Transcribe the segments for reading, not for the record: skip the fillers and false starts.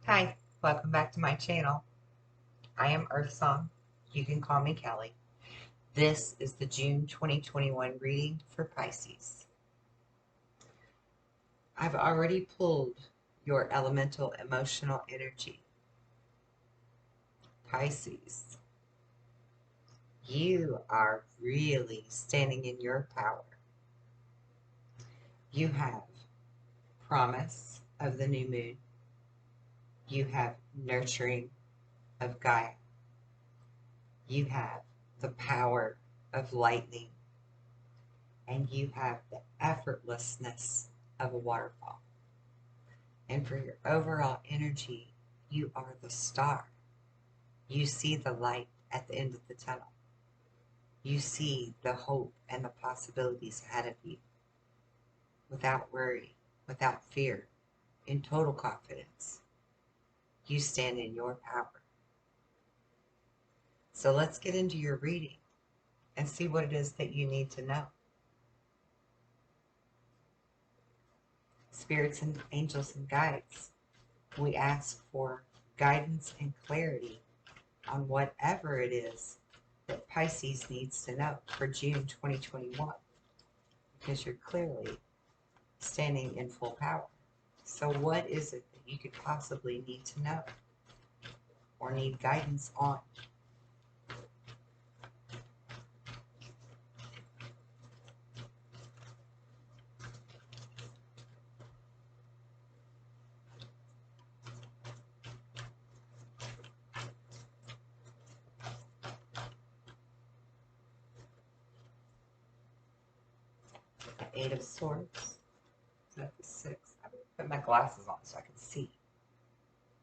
Hi, welcome back to my channel. I am Earth Song. You can call me Kelly. This is the June 2021 reading for Pisces. I've already pulled your elemental emotional energy. Pisces, you are really standing in your power. You have promise of the new moon. You have nurturing of Gaia. You have the power of lightning. And you have the effortlessness of a waterfall. And for your overall energy, you are the star. You see the light at the end of the tunnel. You see the hope and the possibilities ahead of you without worry, without fear, in total confidence. You stand in your power. So let's get into your reading and see what it is that you need to know. Spirits and angels and guides, we ask for guidance and clarity on whatever it is that Pisces needs to know for June 2021, because you're clearly standing in full power. So what is it that you could possibly need to know or need guidance on? The Eight of Swords. Is that the Six? I'm going to put my glasses on so I can see.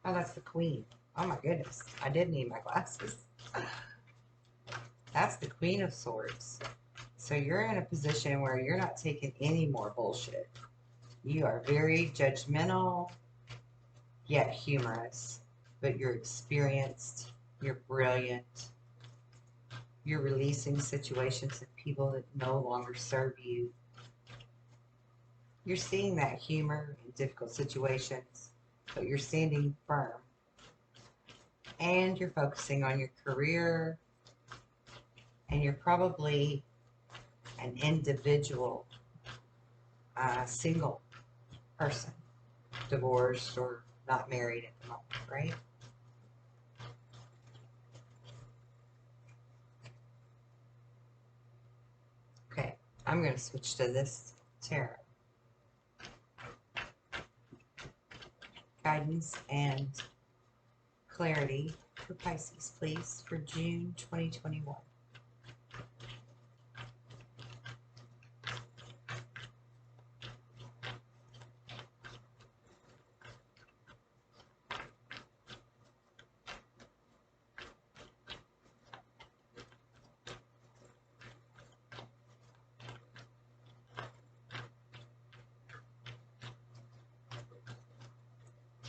Oh, that's the Queen. Oh my goodness. I did need my glasses. That's the Queen of Swords. So you're in a position where you're not taking any more bullshit. You are very judgmental, yet humorous, but you're experienced, you're brilliant, you're releasing situations and people that no longer serve you. You're seeing that humor in difficult situations, but you're standing firm. And you're focusing on your career, and you're probably an individual, single person, divorced or not married at the moment, right? Okay, I'm going to switch to this tarot. Guidance and clarity for Pisces, please, for June 2021.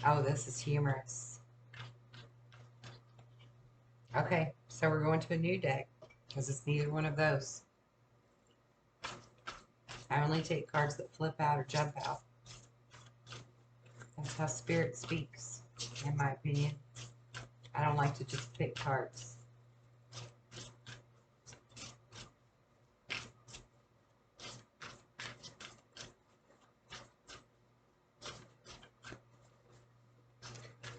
Oh, this is humorous. Okay, so we're going to a new deck because it's neither one of those. I only take cards that flip out or jump out. That's how Spirit speaks, in my opinion. I don't like to just pick cards.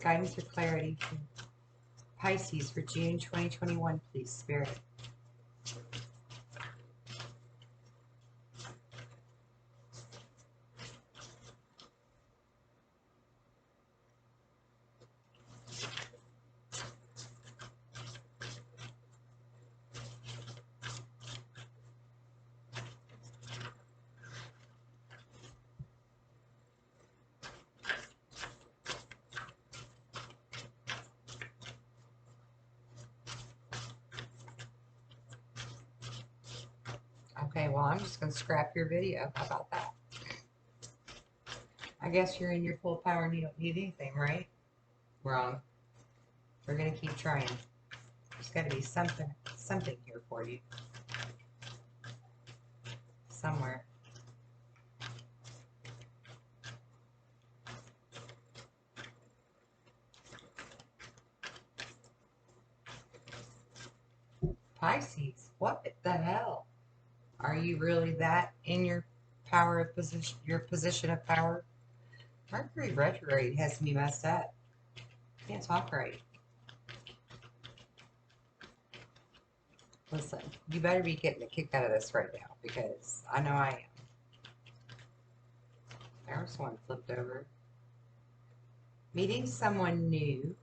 Guidance or clarity for Pisces for June 2021, please, Spirit. Okay, well, I'm just going to scrap your video. How about that? I guess you're in your full power and you don't need anything, right? Wrong. We're going to keep trying. There's got to be something here for you. Somewhere. Pisces, what the hell? Are you really that in your power of position, your position of power? Mercury retrograde has me messed up. Can't talk right. Listen, you better be getting a kick out of this right now because I know I am. There's one flipped over. Meeting someone new,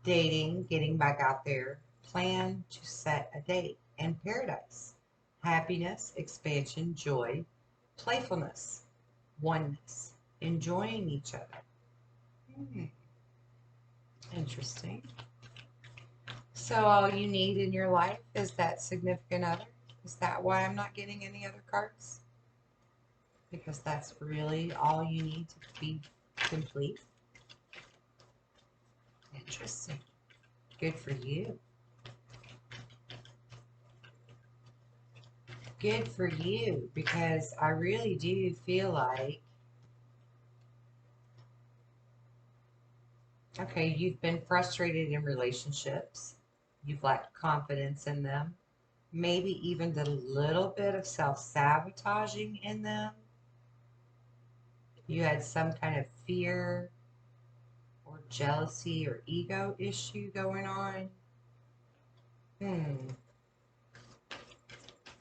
dating, getting back out there, plan to set a date, and paradise. Happiness, expansion, joy, playfulness, oneness, enjoying each other. Interesting. So all you need in your life is that significant other? Is that why I'm not getting any other cards? Because that's really all you need to be complete? Interesting. Good for you. Good for you, because I really do feel like, okay, you've been frustrated in relationships. You've lacked confidence in them. Maybe even did a little bit of self-sabotaging in them. You had some kind of fear or jealousy or ego issue going on.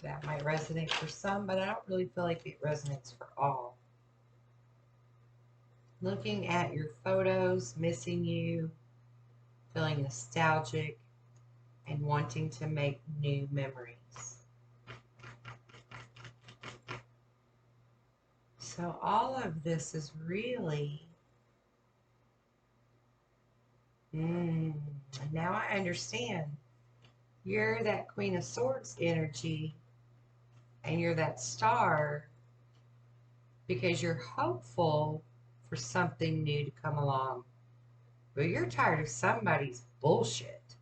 That might resonate for some, but I don't really feel like it resonates for all. Looking at your photos, missing you, feeling nostalgic, and wanting to make new memories. So all of this is really, now I understand. You're that Queen of Swords energy, and you're that star because you're hopeful for something new to come along. But you're tired of somebody's bullshit.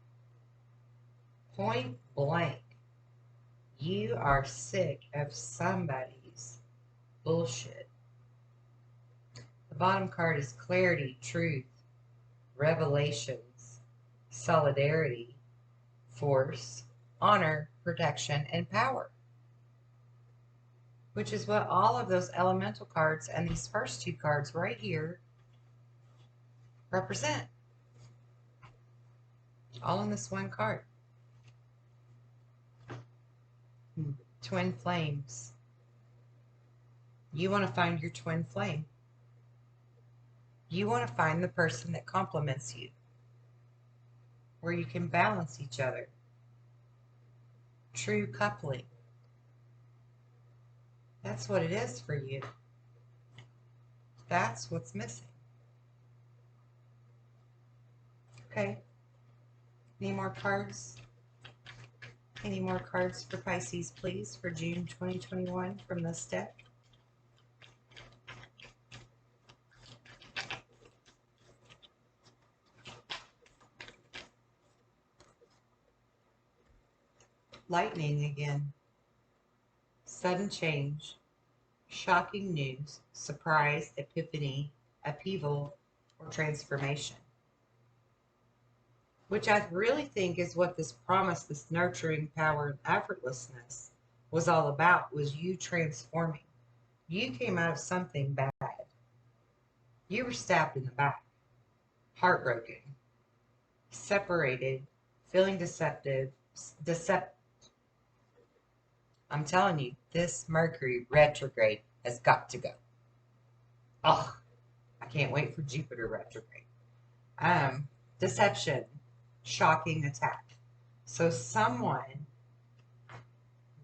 Point blank. You are sick of somebody's bullshit. The bottom card is clarity, truth, revelations, solidarity, force, honor, protection, and power. Which is what all of those elemental cards and these first two cards right here represent. All in this one card. Twin flames. You want to find your twin flame. You want to find the person that complements you, where you can balance each other. True coupling. That's what it is for you. That's what's missing. Okay. Any more cards? Any more cards for Pisces, please, for June 2021 from this deck? Lightning again. Sudden change. Shocking news. Surprise, epiphany, upheaval, or transformation. Which I really think is what this promise, this nurturing power and effortlessness was all about, was you transforming. You came out of something bad. You were stabbed in the back, heartbroken, separated, feeling I'm telling you, this Mercury retrograde has got to go. Oh, I can't wait for Jupiter retrograde. Deception, shocking attack. So someone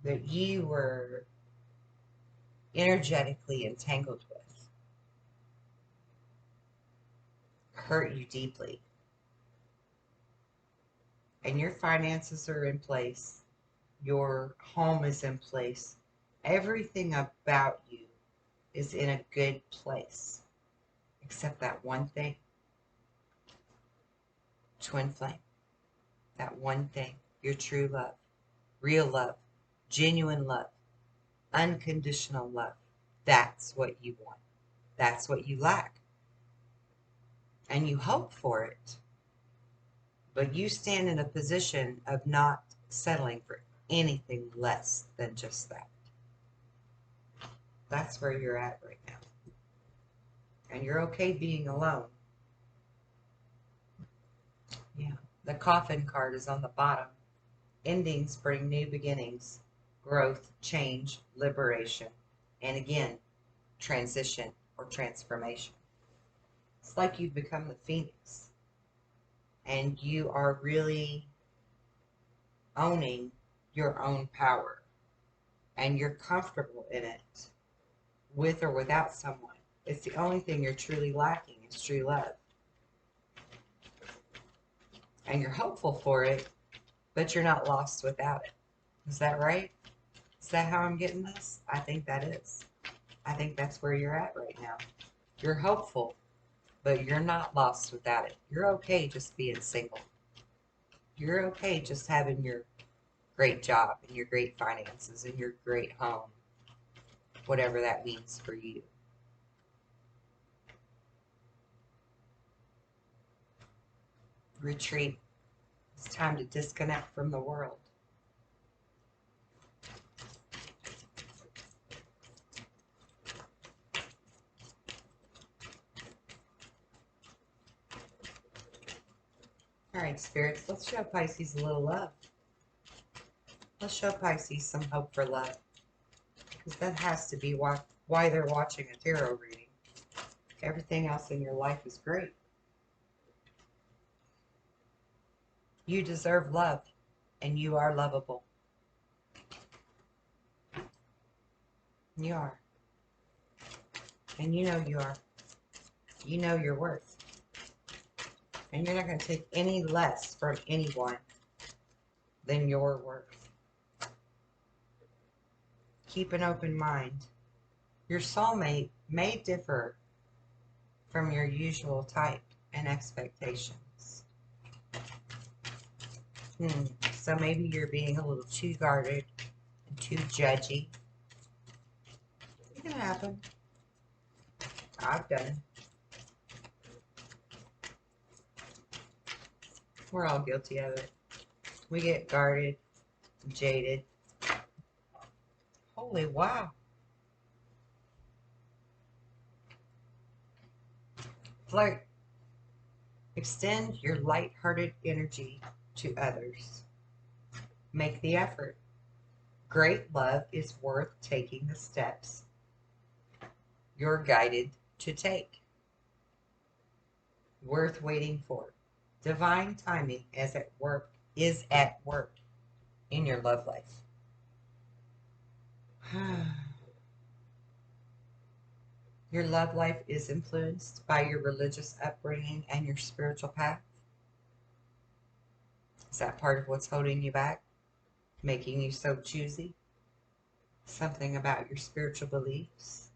that you were energetically entangled with hurt you deeply. And your finances are in place. Your home is in place. Everything about you is in a good place. Except that one thing. Twin flame. That one thing. Your true love. Real love. Genuine love. Unconditional love. That's what you want. That's what you lack. And you hope for it. But you stand in a position of not settling for anything less than just that. That's where you're at right now. And you're okay being alone. Yeah. The coffin card is on the bottom. Endings bring new beginnings, growth, change, liberation, and again, transition or transformation. It's like you've become the phoenix and you are really owning your own power and you're comfortable in it with or without someone. It's the only thing you're truly lacking is true love. And you're hopeful for it, but you're not lost without it. Is that right? Is that how I'm getting this? I think that is. I think that's where you're at right now. You're hopeful, but you're not lost without it. You're okay just being single. You're okay just having your great job and your great finances and your great home, whatever that means for you. Retreat. It's time to disconnect from the world. All right, spirits, let's show Pisces a little love. Let's show Pisces some hope for love. Because that has to be why they're watching a tarot reading. Everything else in your life is great. You deserve love, and you are lovable. You are. And you know you are. You know your worth. And you're not going to take any less from anyone than your worth. Keep an open mind. Your soulmate may differ from your usual type and expectations. So maybe you're being a little too guarded and too judgy. It can happen. I've done it. We're all guilty of it. We get guarded, jaded. Holy wow. Flirt. Extend your light-hearted energy to others. Make the effort. Great love is worth taking the steps you're guided to take. Worth waiting for. Divine timing is at work in your love life. Your love life is influenced by your religious upbringing and your spiritual path. Is that part of what's holding you back? Making you so choosy? Something about your spiritual beliefs?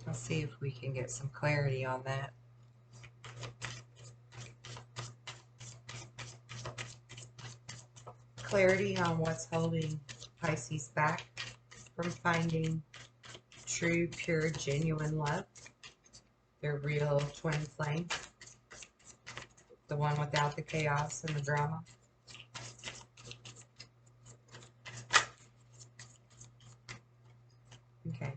Let's see if we can get some clarity on that. Clarity on what's holding Pisces back from finding true, pure, genuine love. Their real twin flame. The one without the chaos and the drama. Okay.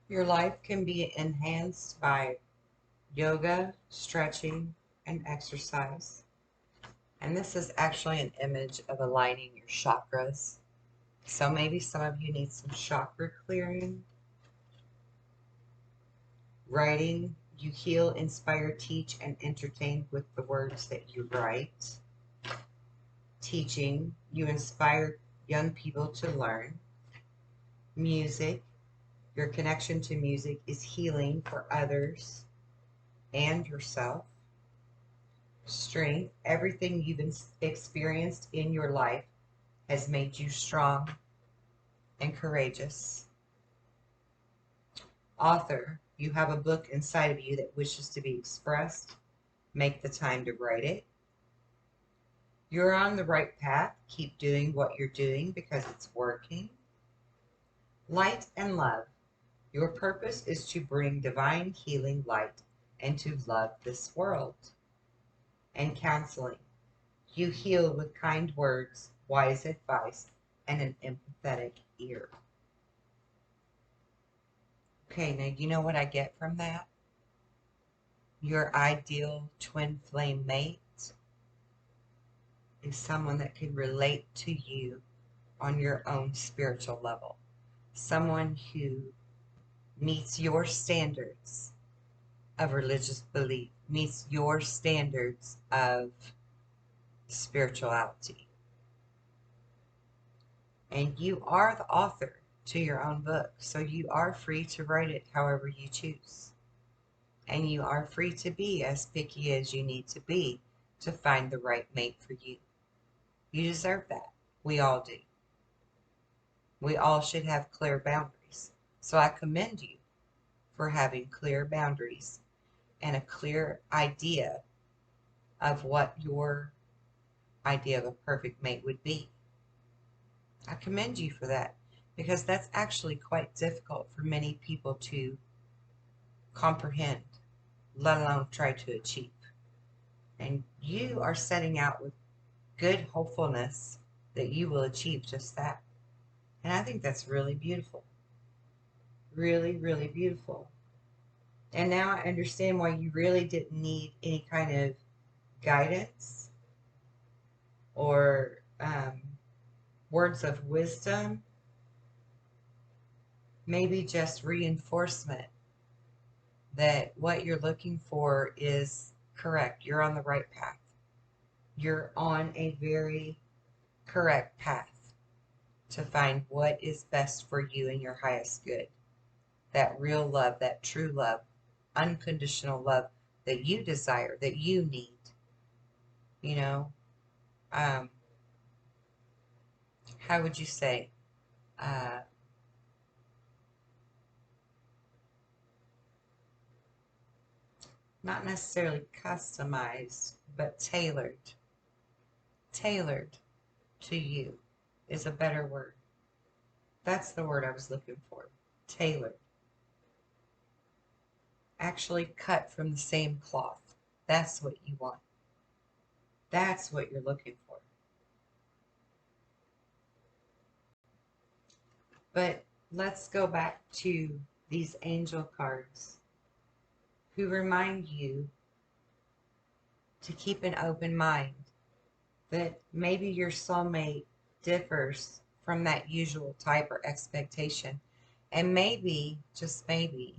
Your life can be enhanced by yoga, stretching, and exercise. And this is actually an image of aligning your chakras. So maybe some of you need some chakra clearing. Writing, you heal, inspire, teach, and entertain with the words that you write. Teaching, you inspire young people to learn. Music, your connection to music is healing for others and yourself. strength. Everything you've experienced in your life has made you strong and courageous. Author, you have a book inside of you that wishes to be expressed. Make the time to write it. You're on the right path. Keep doing what you're doing because it's working. Light and love. Your purpose is to bring divine healing light and to love this world. And counseling. You heal with kind words, wise advice, and an empathetic ear. Okay, now you know what I get from that? Your ideal twin flame mate is someone that can relate to you on your own spiritual level. Someone who meets your standards of religious belief, meets your standards of spirituality. And you are the author to your own book, so you are free to write it however you choose. And you are free to be as picky as you need to be to find the right mate for you. You deserve that. We all do. We all should have clear boundaries. So I commend you for having clear boundaries and a clear idea of what your idea of a perfect mate would be. I commend you for that because that's actually quite difficult for many people to comprehend, let alone try to achieve. And you are setting out with good hopefulness that you will achieve just that. And I think that's really beautiful. Really, really beautiful. And now I understand why you really didn't need any kind of guidance or words of wisdom. Maybe just reinforcement that what you're looking for is correct. You're on the right path. You're on a very correct path to find what is best for you and your highest good. That real love, that true love, unconditional love that you desire, that you need. You know, how would you say? Not necessarily customized, but tailored. Tailored to you is a better word. That's the word I was looking for. Tailored. Actually cut from the same cloth. That's what you want. That's what you're looking for. But let's go back to these angel cards who remind you to keep an open mind, that maybe your soulmate differs from that usual type or expectation. And maybe, just maybe,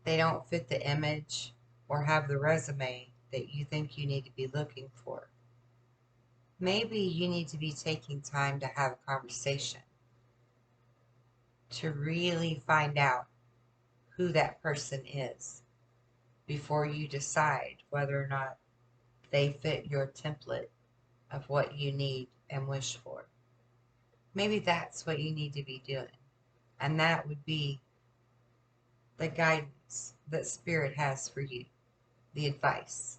they don't fit the image or have the resume that you think you need to be looking for. Maybe you need to be taking time to have a conversation to really find out who that person is before you decide whether or not they fit your template of what you need and wish for. Maybe that's what you need to be doing. And that would be the guidance that Spirit has for you, the advice.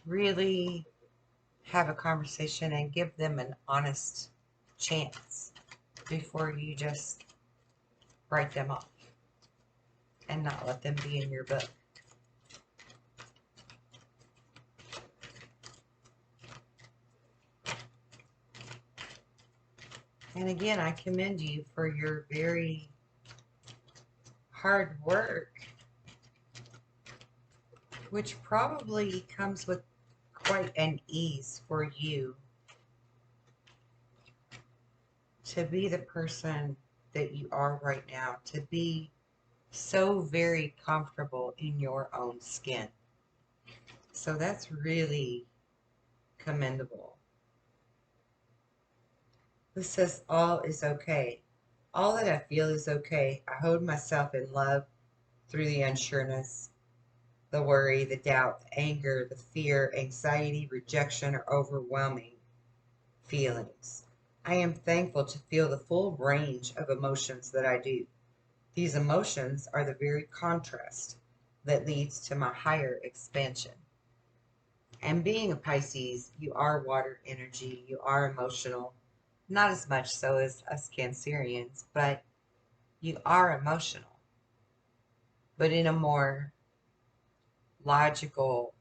Really have a conversation and give them an honest chance before you just write them off and not let them be in your book. And again, I commend you for your very hard work, which probably comes with quite an ease for you to be the person that you are right now, to be so very comfortable in your own skin. So that's really commendable. This says all is okay. All that I feel is okay. I hold myself in love through the unsureness, the worry, the doubt, the anger, the fear, anxiety, rejection, or overwhelming feelings. I am thankful to feel the full range of emotions that I do. These emotions are the very contrast that leads to my higher expansion. And being a Pisces, you are water energy, you are emotional, not as much so as us Cancerians, but you are emotional, but in a more logical,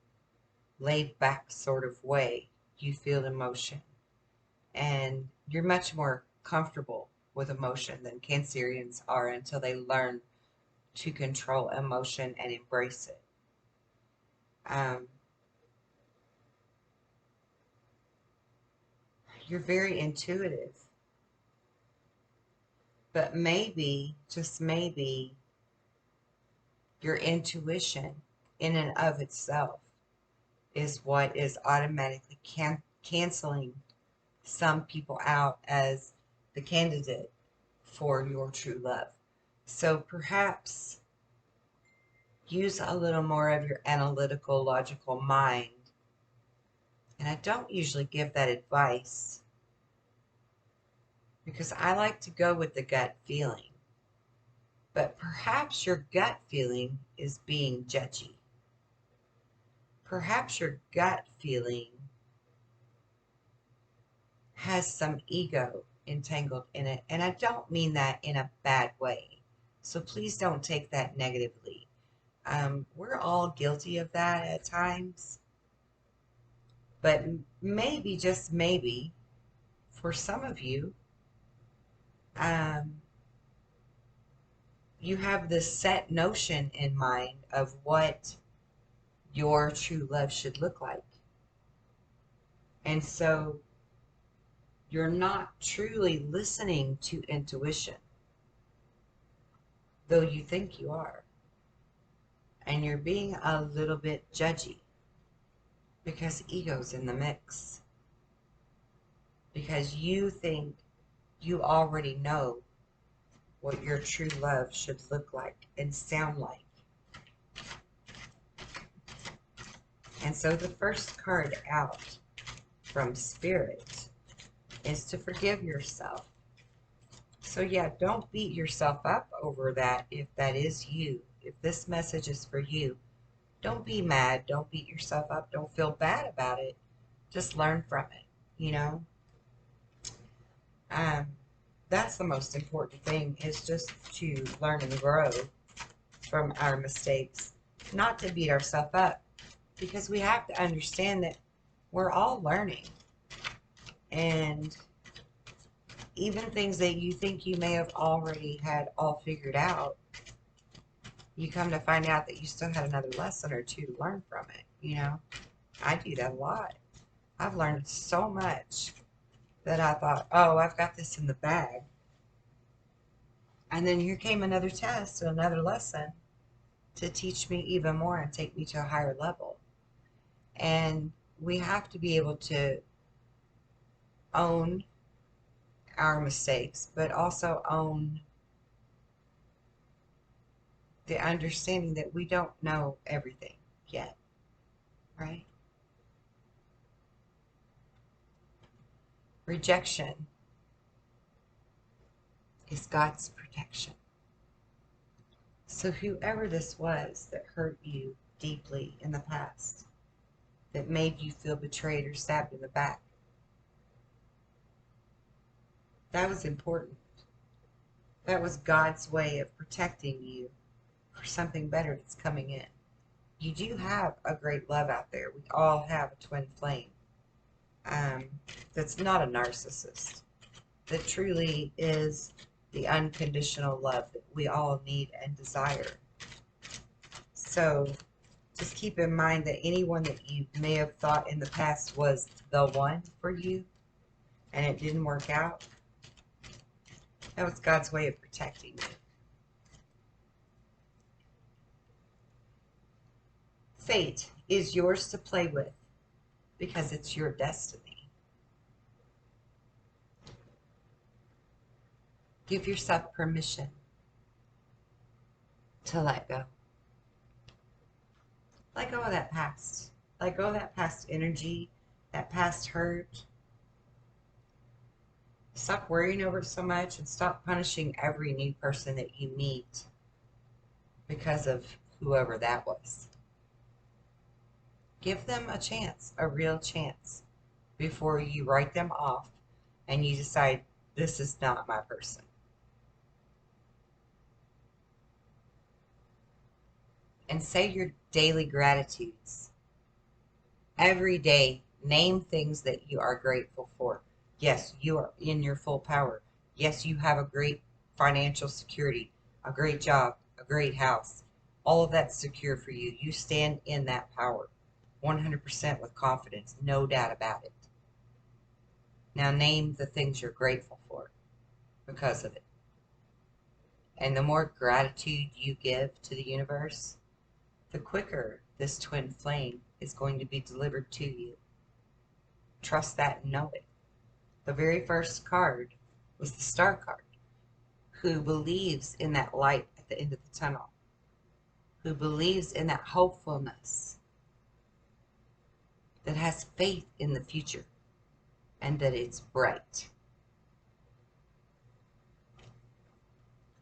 laid back sort of way. You feel emotion, and you're much more comfortable with emotion than Cancerians are until they learn to control emotion and embrace it. You're very intuitive, but maybe, just maybe, your intuition in and of itself is what is automatically canceling some people out as the candidate for your true love. So perhaps use a little more of your analytical, logical mind. And I don't usually give that advice because I like to go with the gut feeling. But perhaps your gut feeling is being judgy. Perhaps your gut feeling has some ego entangled in it. And I don't mean that in a bad way. So please don't take that negatively. We're all guilty of that at times. But maybe, just maybe, for some of you, you have this set notion in mind of what your true love should look like. And so you're not truly listening to intuition, though you think you are. And you're being a little bit judgy because ego's in the mix. Because you think you already know what your true love should look like and sound like. And so the first card out from Spirit is to forgive yourself. So yeah, don't beat yourself up over that if that is you. If this message is for you, don't be mad. Don't beat yourself up. Don't feel bad about it. Just learn from it, you know? That's the most important thing, is just to learn and grow from our mistakes, not to beat ourselves up, because we have to understand that we're all learning. And even things that you think you may have already had all figured out, you come to find out that you still had another lesson or two to learn from it, you know? I do that a lot. I've learned so much that I thought, oh, I've got this in the bag. And then here came another test and another lesson to teach me even more and take me to a higher level. And we have to be able to own our mistakes, but also own the understanding that we don't know everything yet, right? Rejection is God's protection. So whoever this was that hurt you deeply in the past, that made you feel betrayed or stabbed in the back, that was important. That was God's way of protecting you for something better that's coming in. You do have a great love out there. We all have a twin flame that's not a narcissist, that truly is the unconditional love that we all need and desire. So just keep in mind that anyone that you may have thought in the past was the one for you and it didn't work out, that was God's way of protecting you. Fate is yours to play with because it's your destiny. Give yourself permission to let go. Let go of that past. Let go of that past energy, that past hurt. Stop worrying over it so much and stop punishing every new person that you meet because of whoever that was. Give them a chance, a real chance, before you write them off and you decide, this is not my person. And say your daily gratitudes. Every day, name things that you are grateful for. Yes, you are in your full power. Yes, you have a great financial security, a great job, a great house. All of that's secure for you. You stand in that power 100% with confidence, no doubt about it. Now name the things you're grateful for because of it. And the more gratitude you give to the universe, the quicker this twin flame is going to be delivered to you. Trust that and know it. The very first card was the Star card, who believes in that light at the end of the tunnel, who believes in that hopefulness, that has faith in the future and that it's bright.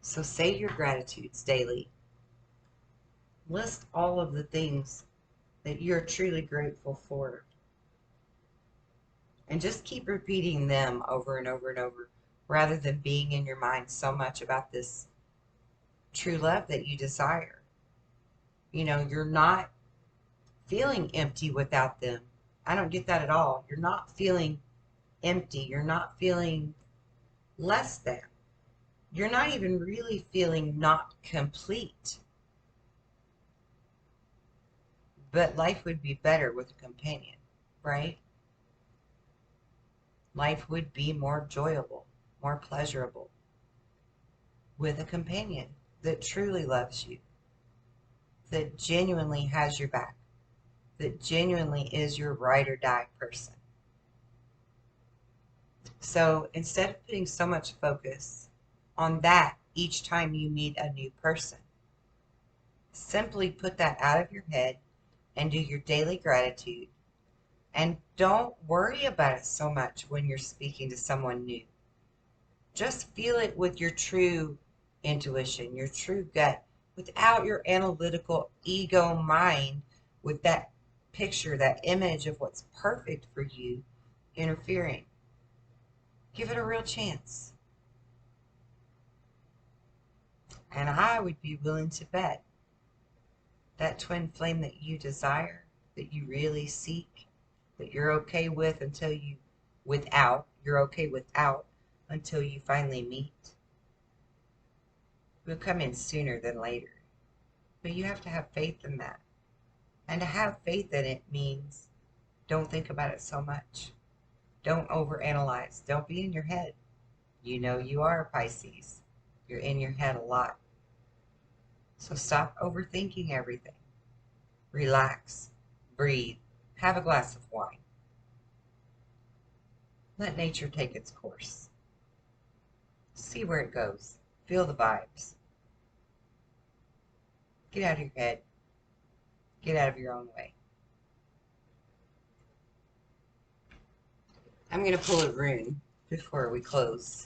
So say your gratitudes daily. List all of the things that you're truly grateful for. And just keep repeating them over and over and over, rather than being in your mind so much about this true love that you desire. You know, you're not feeling empty without them. I don't get that at all. You're not feeling empty. You're not feeling less than. You're not even really feeling not complete. But life would be better with a companion, right? Life would be more enjoyable, more pleasurable with a companion that truly loves you, that genuinely has your back, that genuinely is your ride or die person. So instead of putting so much focus on that each time you meet a new person, simply put that out of your head and do your daily gratitude. And don't worry about it so much when you're speaking to someone new. Just feel it with your true intuition, your true gut, without your analytical ego mind, with that picture, that image of what's perfect for you interfering. Give it a real chance. And I would be willing to bet that twin flame that you desire, that you really seek, that you're okay with until you, you're okay without until you finally meet, will come in sooner than later. But you have to have faith in that. And to have faith in it means don't think about it so much. Don't overanalyze. Don't be in your head. You know you are a Pisces. You're in your head a lot. So stop overthinking everything. Relax. Breathe. Have a glass of wine. Let nature take its course. See where it goes. Feel the vibes. Get out of your head. Get out of your own way. I'm going to pull a rune before we close.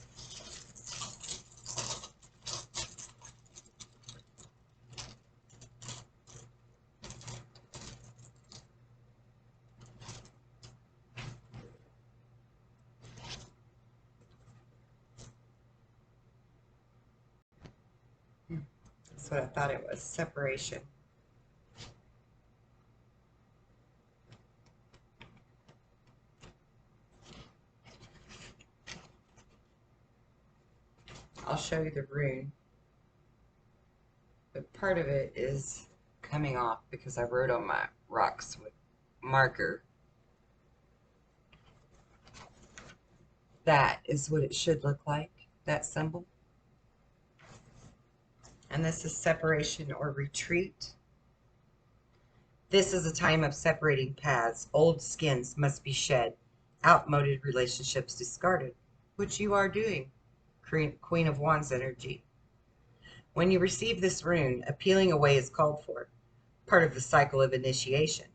That's what I thought it was. Separation. I'll show you the rune. But part of it is coming off because I wrote on my rocks with marker. That is what it should look like, that symbol. And this is separation or retreat. This is a time of separating paths. Old skins must be shed. Outmoded relationships discarded, which you are doing. Queen of Wands energy. When you receive this rune, a peeling away is called for, part of the cycle of initiation.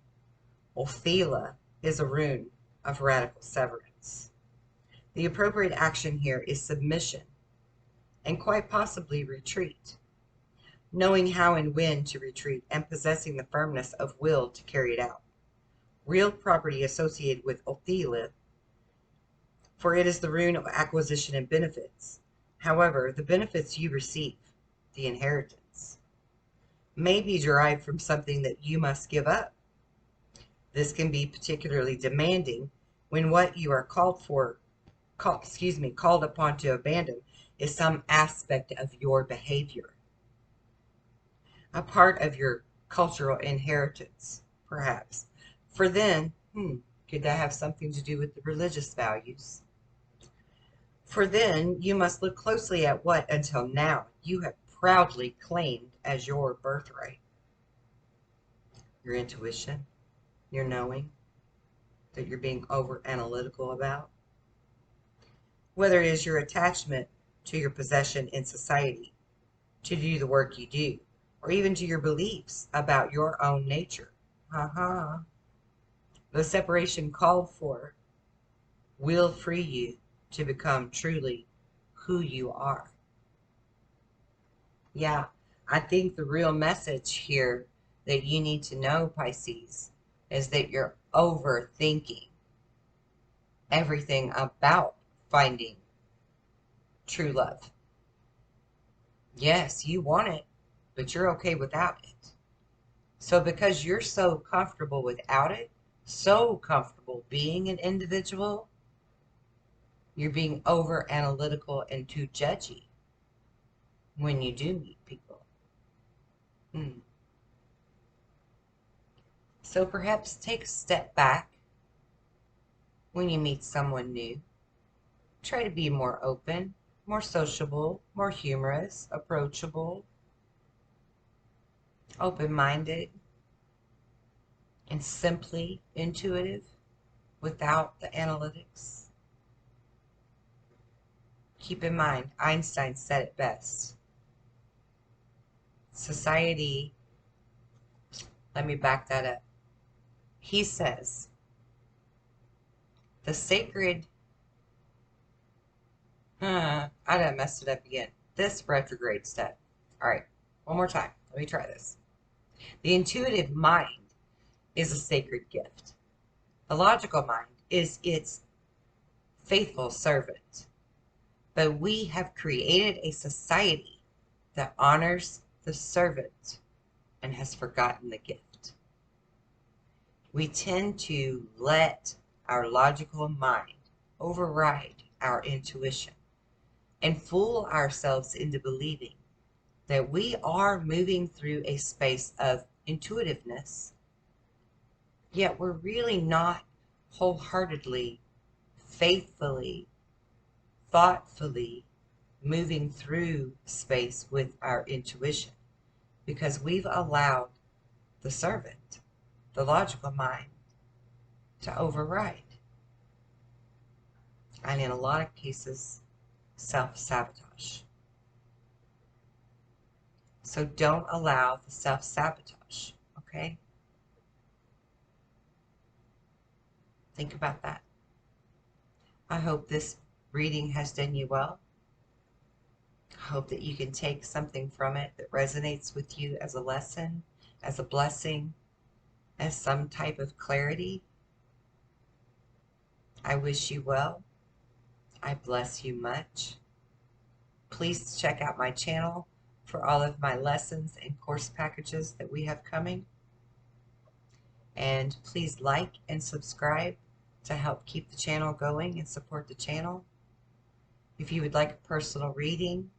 Ophila is a rune of radical severance. The appropriate action here is submission and quite possibly retreat, knowing how and when to retreat and possessing the firmness of will to carry it out. Real property associated with Ophila, for it is the rune of acquisition and benefits. However, the benefits you receive, the inheritance, may be derived from something that you must give up. This can be particularly demanding when what you are called upon to abandon is some aspect of your behavior, a part of your cultural inheritance, perhaps. For then, could that have something to do with the religious values? For then, you must look closely at what, until now, you have proudly claimed as your birthright. Your intuition, your knowing that you're being over analytical about. Whether it is your attachment to your possession in society, to do the work you do, or even to your beliefs about your own nature. The separation called for will free you to become truly who you are. Yeah, I think the real message here that you need to know, Pisces, is that you're overthinking everything about finding true love. Yes, you want it, but you're okay without it. So because you're so comfortable without it, so comfortable being an individual, you're being over analytical and too judgy when you do meet people. So perhaps take a step back when you meet someone new. Try to be more open, more sociable, more humorous, approachable, open-minded, and simply intuitive without the analytics. Keep in mind, Einstein said it best. Society, let me back that up. He says, the sacred, I done messed it up again. This retrograde stuff. All right, one more time. Let me try this. The intuitive mind is a sacred gift. The logical mind is its faithful servant. But we have created a society that honors the servant and has forgotten the gift. We tend to let our logical mind override our intuition and fool ourselves into believing that we are moving through a space of intuitiveness, yet we're really not wholeheartedly, faithfully, thoughtfully moving through space with our intuition, because we've allowed the servant, the logical mind, to override. And in a lot of cases, self-sabotage. So don't allow the self-sabotage, okay? Think about that. I hope this reading has done you well. I hope that you can take something from it that resonates with you as a lesson, as a blessing, as some type of clarity. I wish you well. I bless you much. Please check out my channel for all of my lessons and course packages that we have coming. And please like and subscribe to help keep the channel going and support the channel. If you would like a personal reading,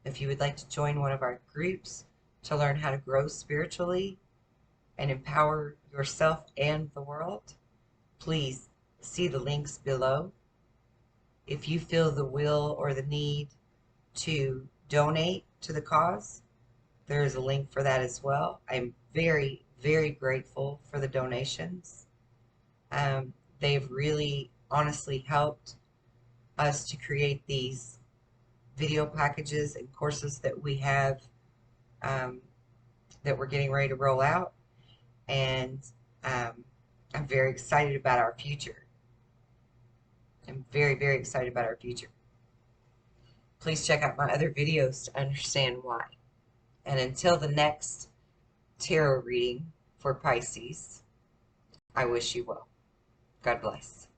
if you would like to join one of our groups to learn how to grow spiritually and empower yourself and the world, please see the links below. If you feel the will or the need to donate to the cause, there is a link for that as well. I'm very, very grateful for the donations. They've really honestly helped us to create these video packages and courses that we have um, that we're getting ready to roll out. And I'm very excited about our future. I'm very, very excited about our future. Please check out my other videos to understand why. And until the next tarot reading for Pisces, I wish you well. God bless.